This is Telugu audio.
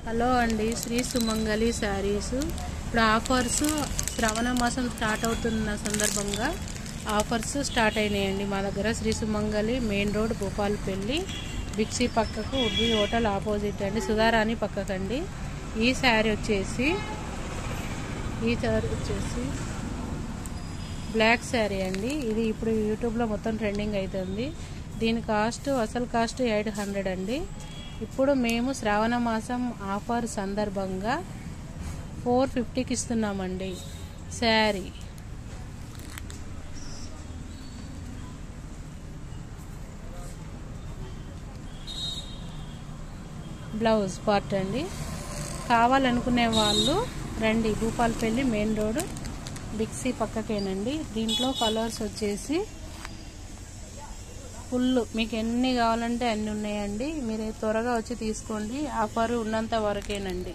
హలో అండి, శ్రీ సుమంగళి శారీస్. ఇప్పుడు ఆఫర్స్ శ్రావణ మాసం స్టార్ట్ అవుతున్న సందర్భంగా ఆఫర్స్ స్టార్ట్ అయినాయండి మా దగ్గర. శ్రీ సుమంగళి మెయిన్ రోడ్ భూపాలపల్లి బిక్సీ పక్కకు ఉడ్బీ హోటల్ ఆపోజిట్ అండి, సుధారాణి పక్కకండి. ఈ శారీ వచ్చేసి బ్లాక్ శారీ అండి. ఇది ఇప్పుడు యూట్యూబ్లో మొత్తం ట్రెండింగ్ అవుతుంది. దీని అసలు కాస్ట్ 800 అండి. ఇప్పుడు మేము శ్రావణ మాసం ఆఫర్ సందర్భంగా 450కి ఇస్తున్నామండి శారీ. బ్లౌజ్ పార్ట్ అండి. కావాలనుకునే వాళ్ళు రండి, భూపాలపల్లి మెయిన్ రోడ్ బిక్సీ పక్కకేనండి. దీంట్లో కలర్స్ వచ్చేసి ఫుల్, మీకు ఎన్ని కావాలంటే అన్ని ఉన్నాయండి. మీరు త్వరగా వచ్చి తీసుకోండి, ఆఫర్ ఉన్నంత వరకేనండి.